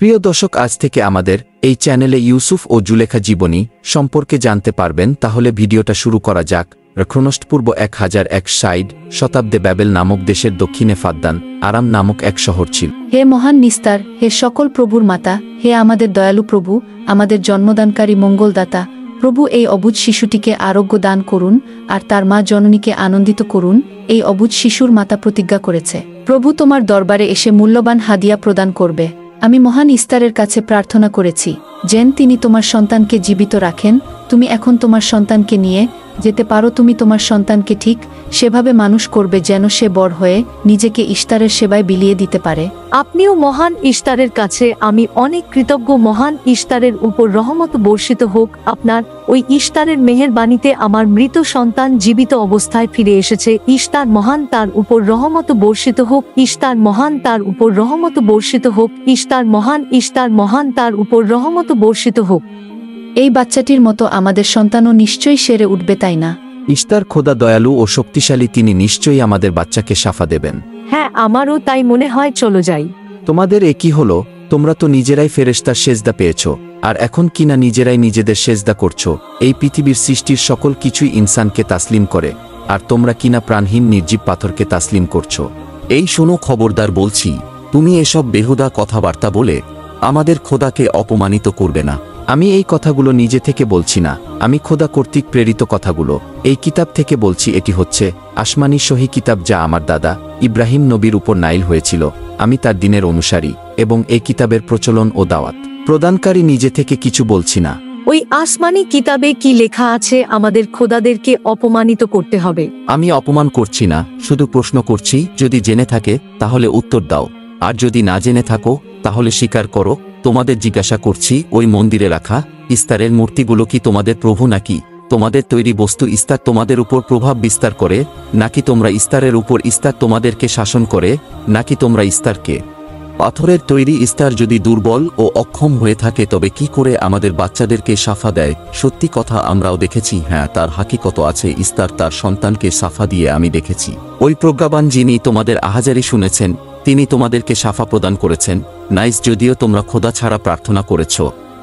প্রিয় দর্শক, আজ থেকে আমাদের এই চ্যানেলে ইউসুফ ও জুলেখা জীবনী সম্পর্কে জানতে পারবেন। তাহলে ভিডিওটা শুরু করা যাক। খ্রিস্টপূর্ব 1061 শতাব্দে ব্যাবেল নামক দেশের দক্ষিণে ফাদ্দান আরাম নামক এক শহর ছিল। হে মহান নিস্তার, হে সকল প্রভুর মাতা, হে আমাদের দয়ালু প্রভু, আমাদের জন্মদানকারী মঙ্গলদাতা প্রভু, এই অবুঝ শিশুটিকে আরোগ্য দান করুন আর তার মা জননীকে আনন্দিত করুন। এই অবুঝ শিশুর মাতা প্রতিজ্ঞা করেছে, প্রভু তোমার দরবারে এসে মূল্যবান হাদিয়া প্রদান করবে। আমি মহান ইস্তারের কাছে প্রার্থনা করেছি যেন তিনি তোমার সন্তানকে জীবিত রাখেন। তুমি এখন তোমার সন্তানকে নিয়ে যেতে পারো। তুমি তোমার সন্তানকে ঠিক সেভাবে মানুষ করবে যেন সে বড় হয়ে নিজেকে ইস্তারের সেবায় বিলিয়ে দিতে পারে। আপনিও মহান ইস্তারের কাছে আমি অনেক কৃতজ্ঞ। মহান ইস্তারের উপর রহমত বর্ষিত হোক। আপনার ওই ইস্তারের মেহেরবানিতে আমার মৃত সন্তান জীবিত অবস্থায় ফিরে এসেছে। ইস্তার মহান, তার উপর রহমত বর্ষিত হোক। ইস্তার মহান, তার উপর রহমত বর্ষিত হোক। ইস্তার মহান, ইস্তার মহান, তার উপর রহমত বর্ষিত হোক। এই বাচ্চাটির মতো আমাদের সন্তানও নিশ্চয়ই সেরে উঠবে, তাই না? ইস্তার খোদা দয়ালু ও শক্তিশালী, তিনি নিশ্চয়ই আমাদের বাচ্চাকে শাফা দেবেন। হ্যাঁ, আমারও তাই মনে হয়। চলো যাই। তোমাদের এ কি হলো? তোমরা তো নিজেরাই ফেরেশতার সেজদা পেয়েছ, আর এখন কিনা নিজেরাই নিজেদের সেজদা করছো। এই পৃথিবীর সৃষ্টির সকল কিছুই ইনসানকে তাসলিম করে, আর তোমরা কিনা প্রাণহীন নির্জীব পাথরকে তাসলিম করছো। এই শোনো, খবরদার বলছি, তুমি এসব বেহুদা কথাবার্তা বলে আমাদের খোদাকে অপমানিত করবে না। আমি এই কথাগুলো নিজে থেকে বলছি না, আমি খোদা কর্তৃক প্রেরিত কথাগুলো এই কিতাব থেকে বলছি। এটি হচ্ছে আসমানি সহি কিতাব, যা আমার দাদা ইব্রাহিম নবীর উপর নাইল হয়েছিল। আমি তার দিনের অনুসারী এবং এই কিতাবের প্রচলন ও দাওয়াত প্রদানকারী। নিজে থেকে কিছু বলছি না। ওই আসমানি কিতাবে কি লেখা আছে আমাদের খোদাদেরকে অপমানিত করতে হবে? আমি অপমান করছি না, শুধু প্রশ্ন করছি। যদি জেনে থাকে তাহলে উত্তর দাও, আর যদি না জেনে থাকো তাহলে স্বীকার করো। তোমাদের জিজ্ঞাসা করছি, ওই মন্দিরে রাখা ইস্তারের মূর্তিগুলো কি তোমাদের প্রভু, নাকি তোমাদের তৈরি বস্তু ইস্তার তোমাদের উপর প্রভাব বিস্তার করে, নাকি তোমরা ইস্তারের উপর ইস্তার তোমাদেরকে শাসন করে, নাকি তোমরা ইস্তারকে? পাথরের তৈরি ইস্তার যদি দুর্বল ও অক্ষম হয়ে থাকে তবে কি করে আমাদের বাচ্চাদেরকে শাফা দেয়? সত্যি কথা, আমরাও দেখেছি। হ্যাঁ, তার হাকিকত আছে। ইস্তার তার সন্তানকে শাফা দিয়ে আমি দেখেছি। ওই প্রজ্ঞাবান যিনি তোমাদের আহাজারি শুনেছেন, তিনি তোমাদেরকে শাফা প্রদান করেছেন। নাইস, যদিও তোমরা খোদা ছাড়া প্রার্থনা করেছ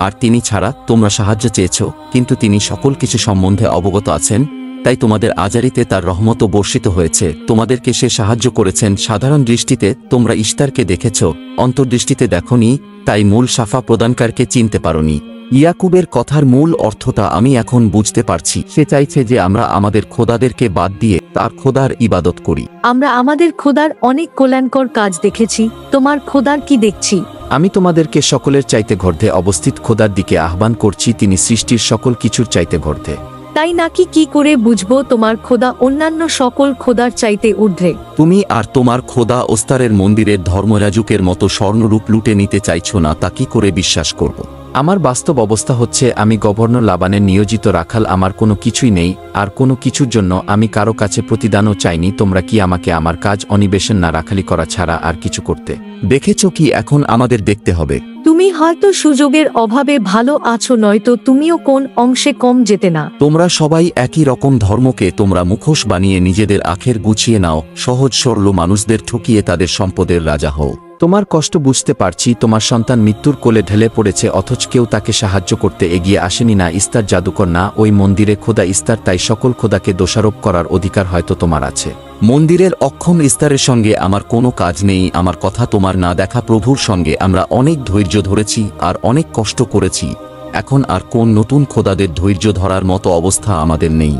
আর তিনি ছাড়া তোমরা সাহায্য চেয়েছ, কিন্তু তিনি সকল কিছু সম্বন্ধে অবগত আছেন, তাই তোমাদের আজারিতে তার রহমত বর্ষিত হয়েছে। তোমাদেরকে সে সাহায্য করেছেন। সাধারণ দৃষ্টিতে তোমরা ইস্তারকে দেখেছ, অন্তর্দৃষ্টিতে দেখনি, তাই মূল শাফা প্রদানকারকে চিনতে পারোনি। ইয়াকুবের কথার মূল অর্থটা আমি এখন বুঝতে পারছি। সে চাইছে যে আমরা আমাদের খোদাদেরকে বাদ দিয়ে তার খোদার ইবাদত করি। আমরা আমাদের খোদার অনেক কল্যাণকর কাজ দেখেছি, তোমার খোদার কি দেখছি? আমি তোমাদেরকে সকলের চাইতে ঘর্ধে অবস্থিত খোদার দিকে আহ্বান করছি। তিনি সৃষ্টির সকল কিছুর চাইতে ঘর্ধে। তাই নাকি? কি করে বুঝবো তোমার খোদা অন্যান্য সকল খোদার চাইতে ঊর্ধ্বে? তুমি আর তোমার খোদা ওস্তারের মন্দিরের ধর্মরাজুকের মতো স্বর্ণরূপ লুটে নিতে চাইছ না, তা কি করে বিশ্বাস করব? আমার বাস্তব অবস্থা হচ্ছে, আমি গভর্নর লাবানের নিয়োজিত রাখাল। আমার কোনো কিছুই নেই, আর কোনো কিছুর জন্য আমি কারো কাছে প্রতিদানও চাইনি। তোমরা কি আমাকে আমার কাজ অনিবেশন না রাখালি করা ছাড়া আর কিছু করতে দেখেছ কি? এখন আমাদের দেখতে হবে। তুমি হয়তো সুযোগের অভাবে ভালো আছো, নয়তো তুমিও কোন অংশে কম যেতে না। তোমরা সবাই একই রকম ধর্মকে তোমরা মুখোশ বানিয়ে নিজেদের আখের গুছিয়ে নাও। সহজ সরল মানুষদের ঠকিয়ে তাদের সম্পদের রাজা হও। তোমার কষ্ট বুঝতে পারছি। তোমার সন্তান মৃত্যুর কোলে ঢেলে পড়েছে, অথচ কেউ তাকে সাহায্য করতে এগিয়ে আসেনি। না ইস্তার জাদুকর, না ওই মন্দিরে খোদা ইস্তার। তাই সকল খোদাকে দোষারোপ করার অধিকার হয়তো তোমার আছে। মন্দিরের অক্ষম ইস্তারের সঙ্গে আমার কোনো কাজ নেই। আমার কথা তোমার না দেখা প্রভুর সঙ্গে আমরা অনেক ধৈর্য ধরেছি আর অনেক কষ্ট করেছি। এখন আর কোন নতুন খোদাদের ধৈর্য ধরার মতো অবস্থা আমাদের নেই।